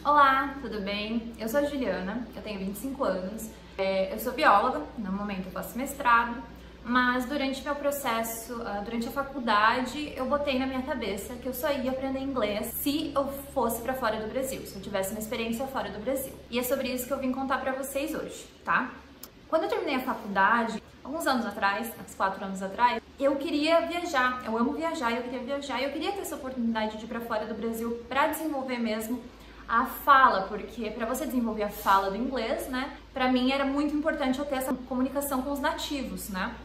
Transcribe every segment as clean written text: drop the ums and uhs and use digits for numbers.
Olá, tudo bem? Eu sou a Juliana, eu tenho 25 anos, eu sou bióloga, no momento eu faço mestrado, mas durante meu processo, durante a faculdade, eu botei na minha cabeça que eu só ia aprender inglês se eu fosse para fora do Brasil, se eu tivesse uma experiência fora do Brasil. E é sobre isso que eu vim contar para vocês hoje, tá? Quando eu terminei a faculdade, alguns anos atrás, uns 4 anos atrás, eu queria viajar, eu amo viajar, eu queria viajar, eu queria ter essa oportunidade de ir para fora do Brasil para desenvolver mesmo a fala, porque para você desenvolver a fala do inglês, né, para mim era muito importante eu ter essa comunicação com os nativos, né,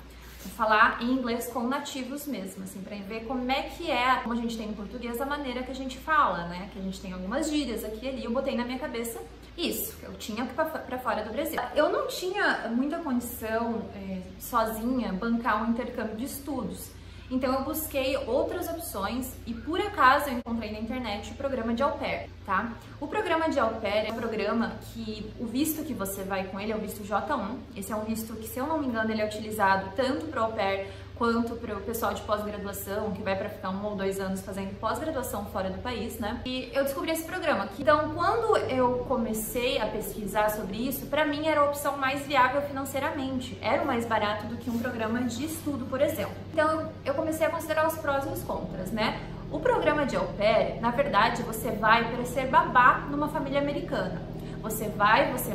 falar em inglês com nativos mesmo, assim, para ver como é que é, como a gente tem em português, a maneira que a gente fala, né, que a gente tem algumas gírias aqui e ali, eu botei na minha cabeça isso, eu tinha que ir para fora do Brasil. Eu não tinha muita condição, sozinha, bancar um intercâmbio de estudos. Então eu busquei outras opções e por acaso eu encontrei na internet o programa de au pair, tá? O programa de au pair é um programa que o visto que você vai com ele é o visto J1. Esse é um visto que, se eu não me engano, ele é utilizado tanto para au pair quanto para o pessoal de pós-graduação, que vai para ficar 1 ou 2 anos fazendo pós-graduação fora do país, né? E eu descobri esse programa. Então, quando eu comecei a pesquisar sobre isso, para mim era a opção mais viável financeiramente. Era o mais barato do que um programa de estudo, por exemplo. Então, eu comecei a considerar os prós e os contras, né? O programa de au pair, na verdade, você vai para ser babá numa família americana. Você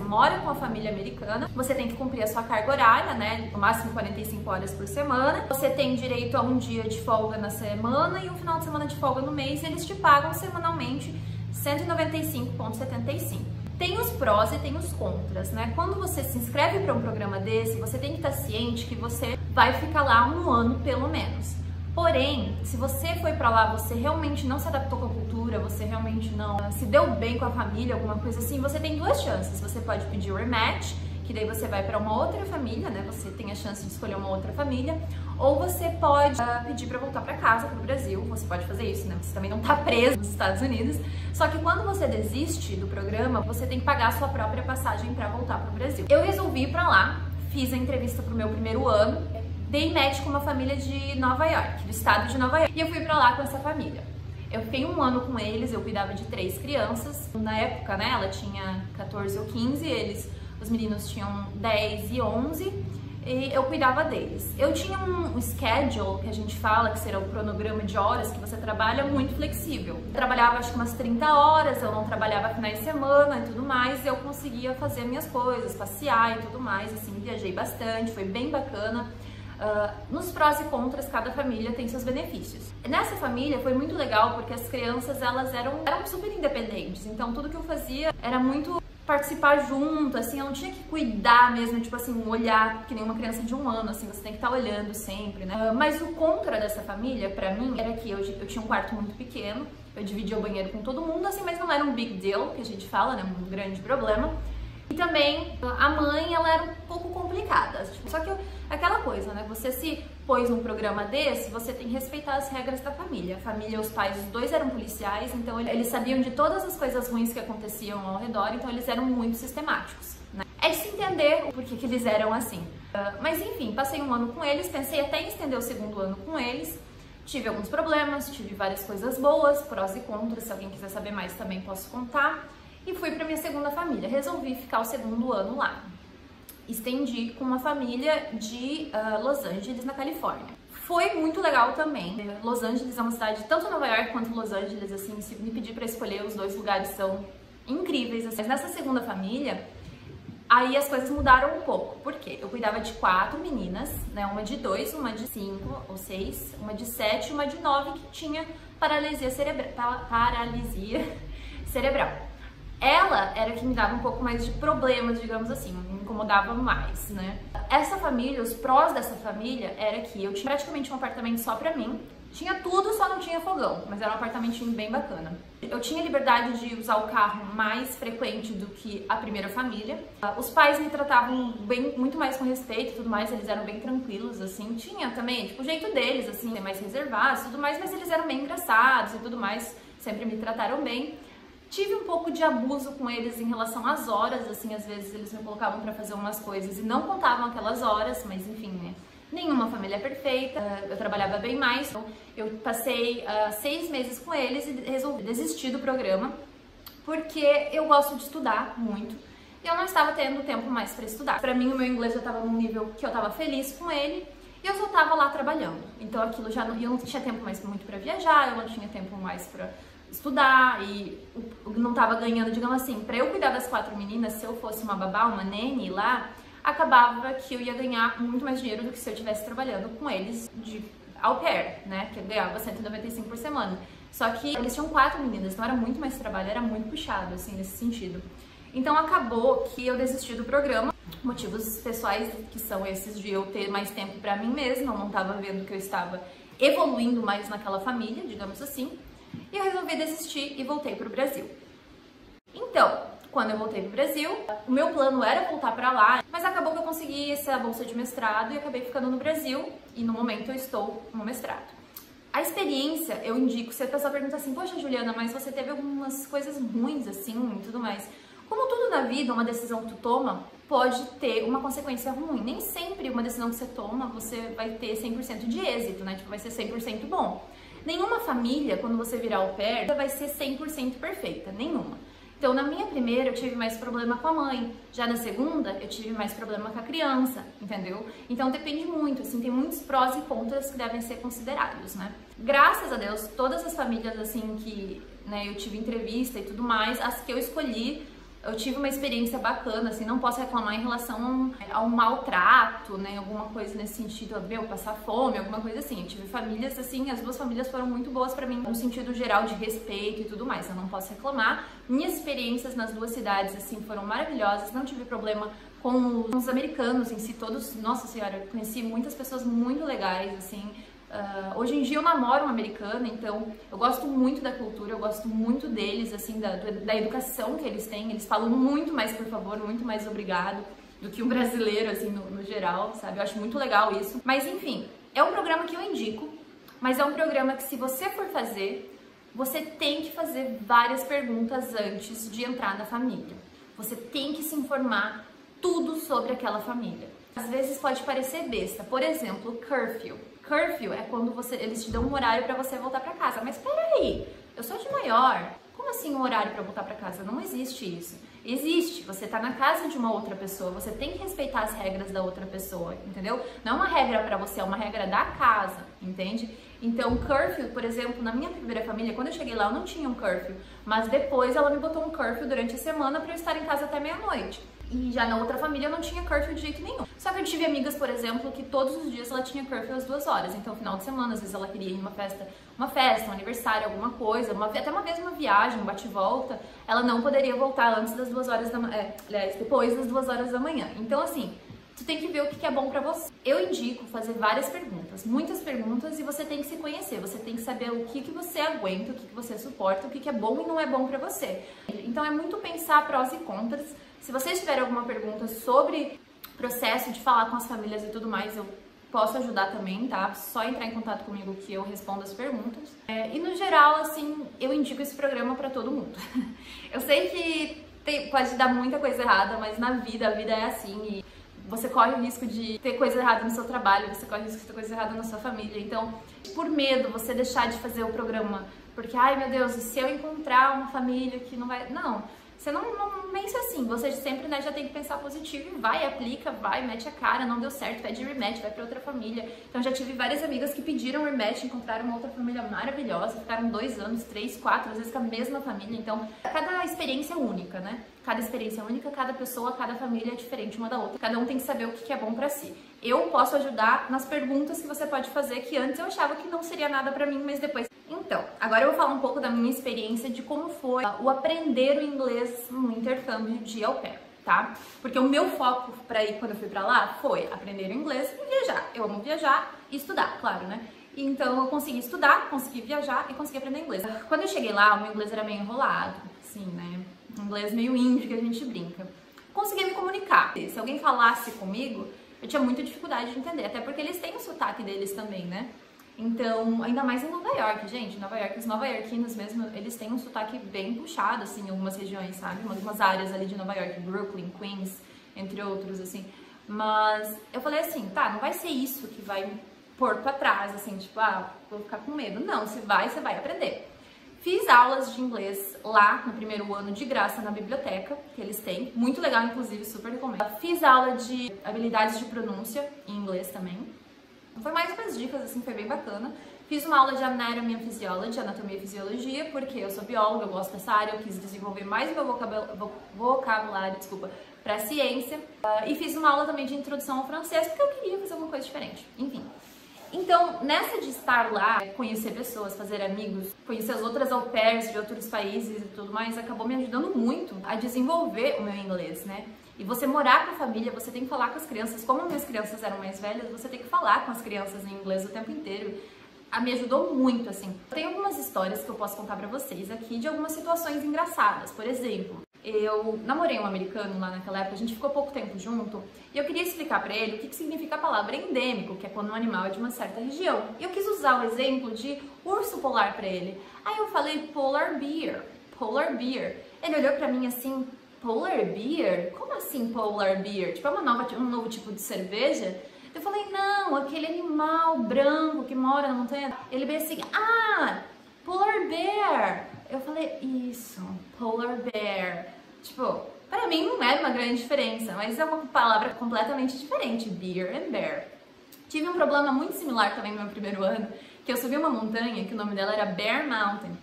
mora com a família americana, você tem que cumprir a sua carga horária, né, no máximo 45 horas por semana. Você tem direito a um dia de folga na semana e um final de semana de folga no mês, e eles te pagam semanalmente R$195,75. Tem os prós e tem os contras, né? Quando você se inscreve para um programa desse, você tem que estar ciente que você vai ficar lá 1 ano pelo menos. Porém, se você foi pra lá, você realmente não se adaptou com a cultura, você realmente não se deu bem com a família, alguma coisa assim, você tem 2 chances. Você pode pedir o rematch, que daí você vai pra uma outra família, né? Você tem a chance de escolher uma outra família. Ou você pode pedir pra voltar pra casa, pro Brasil. Você pode fazer isso, né? Você também não tá preso nos Estados Unidos. Só que quando você desiste do programa, você tem que pagar a sua própria passagem pra voltar pro Brasil. Eu resolvi ir pra lá, fiz a entrevista pro meu primeiro ano, dei match com uma família de Nova York, do estado de Nova York, e eu fui pra lá com essa família. Eu fiquei 1 ano com eles, eu cuidava de 3 crianças. Na época, né, ela tinha 14 ou 15, os meninos tinham 10 e 11, e eu cuidava deles. Eu tinha um schedule, que a gente fala, que será o cronograma de horas que você trabalha, muito flexível. Eu trabalhava acho que umas 30 horas, eu não trabalhava finais de semana e tudo mais, eu conseguia fazer minhas coisas, passear e tudo mais, assim, viajei bastante, foi bem bacana. Nos prós e contras, cada família tem seus benefícios. Nessa família foi muito legal porque as crianças elas eram super independentes, então tudo que eu fazia era muito participar junto, assim, eu não tinha que cuidar mesmo, tipo assim, olhar que nem uma criança de 1 ano, assim, você tem que estar olhando sempre, né? Mas o contra dessa família, pra mim, era que eu tinha um quarto muito pequeno, eu dividia o banheiro com todo mundo, assim, mas não era um big deal, que a gente fala, né, um grande problema. E também a mãe, ela era um pouco complicada, tipo, só que aquela coisa, né, você se pôs num programa desse, você tem que respeitar as regras da família. A família, os pais, os 2 eram policiais, então eles sabiam de todas as coisas ruins que aconteciam ao redor, então eles eram muito sistemáticos, né? É de se entender o porquê que eles eram assim. Mas enfim, passei 1 ano com eles, pensei até em estender o 2º ano com eles. Tive alguns problemas, tive várias coisas boas, prós e contras, se alguém quiser saber mais também posso contar. E fui para minha 2ª família, resolvi ficar o 2º ano lá. Estendi com uma família de Los Angeles, na Califórnia. Foi muito legal também. Los Angeles é uma cidade, tanto Nova York quanto Los Angeles, assim, se me pedir para escolher, os 2 lugares são incríveis. Assim. Mas nessa 2ª família, aí as coisas mudaram um pouco. Por quê? Eu cuidava de 4 meninas, né? Uma de 2, uma de 5 ou 6, uma de 7 e uma de 9 que tinha paralisia cerebral. Ela era que me dava um pouco mais de problemas, digamos assim, me incomodava mais, né? Essa família, os prós dessa família era que eu tinha praticamente um apartamento só pra mim, tinha tudo, só não tinha fogão, mas era um apartamentinho bem bacana. Eu tinha liberdade de usar o carro mais frequente do que a primeira família. Os pais me tratavam bem, muito mais com respeito e tudo mais, eles eram bem tranquilos, assim. Tinha também, tipo, o jeito deles, assim, ser mais reservados e tudo mais, mas eles eram bem engraçados e tudo mais, sempre me trataram bem. Tive um pouco de abuso com eles em relação às horas, assim, às vezes eles me colocavam pra fazer umas coisas e não contavam aquelas horas, mas enfim, né? Nenhuma família é perfeita, eu trabalhava bem mais, então eu passei 6 meses com eles e resolvi desistir do programa porque eu gosto de estudar muito e eu não estava tendo tempo mais para estudar. Para mim, o meu inglês já estava num nível que eu estava feliz com ele e eu só estava lá trabalhando. Então aquilo já não, eu não tinha tempo mais muito para viajar, eu não tinha tempo mais para estudar e eu não estava ganhando, digamos assim, para eu cuidar das 4 meninas, se eu fosse uma babá, uma nene lá, acabava que eu ia ganhar muito mais dinheiro do que se eu estivesse trabalhando com eles de au pair, né, que eu ganhava 195 por semana. Só que eles tinham 4 meninas, então era muito mais trabalho, era muito puxado, assim, nesse sentido. Então acabou que eu desisti do programa, motivos pessoais que são esses de eu ter mais tempo pra mim mesma, eu não tava vendo que eu estava evoluindo mais naquela família, digamos assim, e eu resolvi desistir e voltei pro Brasil. Então, quando eu voltei pro Brasil, o meu plano era voltar pra lá, mas acabou que eu consegui essa bolsa de mestrado e acabei ficando no Brasil, e no momento eu estou no mestrado. A experiência, eu indico, se a pessoa pergunta assim, poxa Juliana, mas você teve algumas coisas ruins assim e tudo mais. Como tudo na vida, uma decisão que tu toma pode ter uma consequência ruim. Nem sempre uma decisão que você toma, você vai ter 100% de êxito, né? Tipo, vai ser 100% bom. Nenhuma família, quando você virar au pair, vai ser 100% perfeita, nenhuma. Então, na minha primeira, eu tive mais problema com a mãe. Já na segunda, eu tive mais problema com a criança, entendeu? Então, depende muito, assim, tem muitos prós e contras que devem ser considerados, né? Graças a Deus, todas as famílias, assim, que, né, eu tive entrevista e tudo mais, as que eu escolhi, eu tive uma experiência bacana, assim, não posso reclamar em relação a um maltrato, né, alguma coisa nesse sentido, meu, passar fome, alguma coisa assim. Eu tive famílias, assim, as 2 famílias foram muito boas pra mim, no sentido geral de respeito e tudo mais, eu não posso reclamar. Minhas experiências nas 2 cidades, assim, foram maravilhosas, não tive problema com os americanos em si, todos, nossa senhora, eu conheci muitas pessoas muito legais, assim. Hoje em dia eu namoro um americano, então eu gosto muito da cultura, eu gosto muito deles, assim, da educação que eles têm. Eles falam muito mais por favor, muito mais obrigado do que um brasileiro, assim, no geral, sabe? Eu acho muito legal isso. Mas enfim, é um programa que eu indico, mas é um programa que, se você for fazer, você tem que fazer várias perguntas antes de entrar na família. Você tem que se informar tudo sobre aquela família. Às vezes pode parecer besta, por exemplo, curfew. Curfew é quando eles te dão um horário pra você voltar pra casa. Mas peraí, eu sou de maior. Como assim um horário pra voltar pra casa? Não existe isso. Existe, você tá na casa de uma outra pessoa, você tem que respeitar as regras da outra pessoa, entendeu? Não é uma regra pra você, é uma regra da casa, entende? Então, curfew, por exemplo, na minha primeira família, quando eu cheguei lá, eu não tinha um curfew. Mas depois ela me botou um curfew durante a semana pra eu estar em casa até meia-noite. E já na outra família eu não tinha curfew de jeito nenhum. Só que eu tive amigas, por exemplo, que todos os dias ela tinha curfew às 2 horas. Então, final de semana, às vezes ela queria ir em uma festa, um aniversário, alguma coisa, até uma vez uma viagem, um bate-volta, ela não poderia voltar antes das 2 horas da manhã, depois das 2 horas da manhã. Então, assim, tu tem que ver o que é bom pra você. Eu indico fazer várias perguntas, muitas perguntas, e você tem que se conhecer, você tem que saber o que você aguenta, o que você suporta, o que é bom e não é bom pra você. Então é muito pensar prós e contras. Se vocês tiverem alguma pergunta sobre processo de falar com as famílias e tudo mais, eu posso ajudar também, tá? Só entrar em contato comigo que eu respondo as perguntas. E no geral, assim, eu indico esse programa pra todo mundo. Eu sei que pode dar muita coisa errada, mas na vida, a vida é assim, e você corre o risco de ter coisa errada no seu trabalho, você corre o risco de ter coisa errada na sua família. Então, por medo, você deixar de fazer o programa, porque, ai meu Deus, e se eu encontrar uma família que não vai... Não, você não pense assim, você sempre, né, já tem que pensar positivo e vai, aplica, vai, mete a cara, não deu certo, pede rematch, vai pra outra família. Então já tive várias amigas que pediram rematch, encontraram uma outra família maravilhosa, ficaram 2 anos, 3, 4, às vezes com a mesma família. Então, cada experiência é única, né? Cada experiência é única, cada pessoa, cada família é diferente uma da outra. Cada um tem que saber o que é bom pra si. Eu posso ajudar nas perguntas que você pode fazer, que antes eu achava que não seria nada pra mim, mas depois... Então, agora eu vou falar um pouco da minha experiência de como foi o aprender o inglês no intercâmbio de au pair, tá? Porque o meu foco pra ir quando eu fui pra lá foi aprender o inglês e viajar. Eu amo viajar e estudar, claro, né? Então eu consegui estudar, consegui viajar e consegui aprender inglês. Quando eu cheguei lá, o meu inglês era meio enrolado, assim, né? Um inglês meio índio que a gente brinca. Consegui me comunicar. Se alguém falasse comigo, eu tinha muita dificuldade de entender, até porque eles têm o sotaque deles também, né? Então, ainda mais em Nova York, gente. Nova York, os nova-iorquinos mesmo, eles têm um sotaque bem puxado, assim, em algumas regiões, sabe? Algumas áreas ali de Nova York, Brooklyn, Queens, entre outros, assim. Mas eu falei assim, tá, não vai ser isso que vai me pôr pra trás, assim, tipo, ah, vou ficar com medo. Não, você vai aprender. Fiz aulas de inglês lá no primeiro ano de graça na biblioteca, que eles têm, muito legal, inclusive, super recomendo. Fiz aula de habilidades de pronúncia em inglês também. Foi mais umas dicas, assim, foi bem bacana. Fiz uma aula de Anatomy and Physiology, anatomia e fisiologia, porque eu sou bióloga, eu gosto dessa área, eu quis desenvolver mais meu vocabulário, para a ciência. E fiz uma aula também de introdução ao francês, porque eu queria fazer uma coisa diferente. Enfim. Então, nessa de estar lá, conhecer pessoas, fazer amigos, conhecer as outras au pairs de outros países e tudo mais, acabou me ajudando muito a desenvolver o meu inglês, né? E você morar com a família, você tem que falar com as crianças. Como as minhas crianças eram mais velhas, você tem que falar com as crianças em inglês o tempo inteiro. Me ajudou muito, assim. Tem algumas histórias que eu posso contar pra vocês aqui de algumas situações engraçadas. Por exemplo, eu namorei um americano lá naquela época, a gente ficou pouco tempo junto, e eu queria explicar pra ele o que significa a palavra endêmico, que é quando um animal é de uma certa região. E eu quis usar o exemplo de urso polar pra ele. Aí eu falei polar bear, polar bear. Ele olhou pra mim assim, polar bear? Como assim polar bear? Tipo, é um novo tipo de cerveja? Eu falei, não, aquele animal branco que mora na montanha. Ele veio assim, polar bear. Eu falei, isso, polar bear. Tipo, pra mim não é uma grande diferença, mas é uma palavra completamente diferente, bear and bear. Tive um problema muito similar também no meu primeiro ano, que eu subi uma montanha, que o nome dela era Bear Mountain.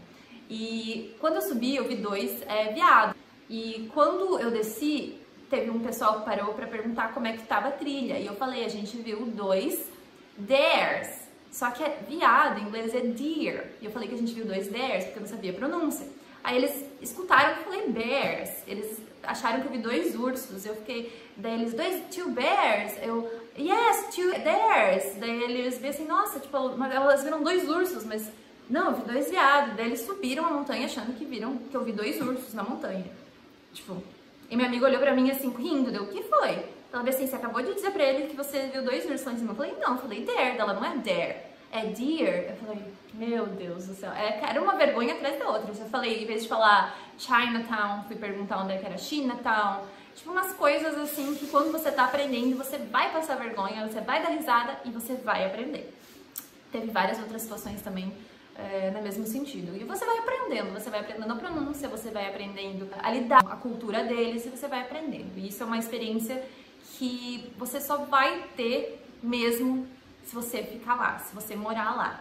E quando eu subi, eu vi 2 veados. E quando eu desci, teve um pessoal que parou pra perguntar como é que tava a trilha. E eu falei, a gente viu 2 dares. Só que viado, em inglês é deer. E eu falei que a gente viu 2 dares, porque eu não sabia a pronúncia. Aí eles escutaram que eu falei bears. Eles acharam que eu vi 2 ursos. Eu fiquei, daí eles, 2 bears. Eu, yes, 2 dares. Daí eles viram assim, nossa, tipo, elas viram 2 ursos, mas não, eu vi 2 viados. Daí eles subiram a montanha achando que viram que eu vi 2 ursos na montanha. Tipo, e minha amiga olhou pra mim assim, rindo, deu, o que foi? Ela veio assim, você acabou de dizer pra ele que você viu 2 ursos lá em cima. Eu falei, não, eu falei dare, ela não é dare, é deer. Eu falei, meu Deus do céu, era uma vergonha atrás da outra. Eu falei, em vez de falar Chinatown, fui perguntar onde é que era Chinatown. Tipo, umas coisas assim que quando você tá aprendendo, você vai passar vergonha, você vai dar risada e você vai aprender. Teve várias outras situações também no mesmo sentido. E você vai aprendendo a pronúncia, você vai aprendendo a lidar com a cultura deles e você vai aprendendo. E isso é uma experiência que você só vai ter mesmo se você ficar lá, se você morar lá.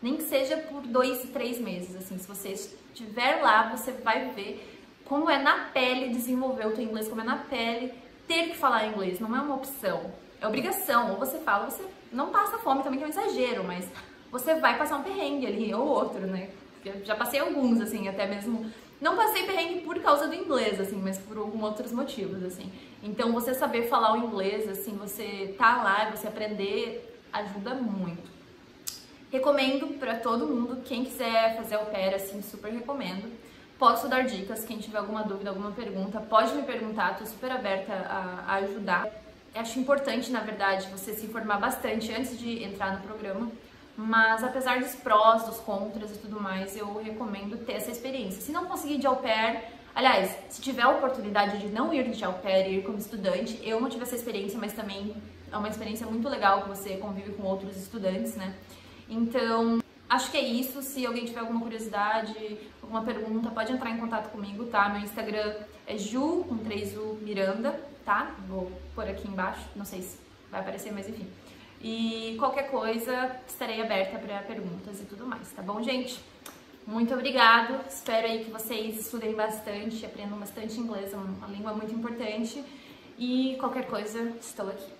Nem que seja por 2, 3 meses, assim. Se você estiver lá, você vai ver como é na pele desenvolver o teu inglês, como é na pele ter que falar inglês. Não é uma opção, é obrigação. Ou você fala, você não passa fome também, que é um exagero, mas você vai passar um perrengue ali, ou outro, né? Eu já passei alguns, assim, até mesmo... Não passei perrengue por causa do inglês, assim, mas por alguns outros motivos, assim. Então, você saber falar o inglês, assim, você tá lá, você aprender, ajuda muito. Recomendo pra todo mundo, quem quiser fazer au pair, assim, super recomendo. Posso dar dicas, quem tiver alguma dúvida, alguma pergunta, pode me perguntar, tô super aberta a ajudar. Acho importante, na verdade, você se informar bastante antes de entrar no programa. Mas apesar dos prós, dos contras e tudo mais, eu recomendo ter essa experiência. Se não conseguir de au pair, aliás, se tiver a oportunidade de não ir de au pair, ir como estudante, eu não tive essa experiência, mas também é uma experiência muito legal que você convive com outros estudantes, né? Então, acho que é isso. Se alguém tiver alguma curiosidade, alguma pergunta, pode entrar em contato comigo, tá? Meu Instagram é Ju, com 3U Miranda, tá? Vou pôr aqui embaixo, não sei se vai aparecer, mas enfim. E qualquer coisa, estarei aberta para perguntas e tudo mais, tá bom, gente? Muito obrigado, espero aí que vocês estudem bastante, aprendam bastante inglês, é uma língua muito importante. E qualquer coisa, estou aqui.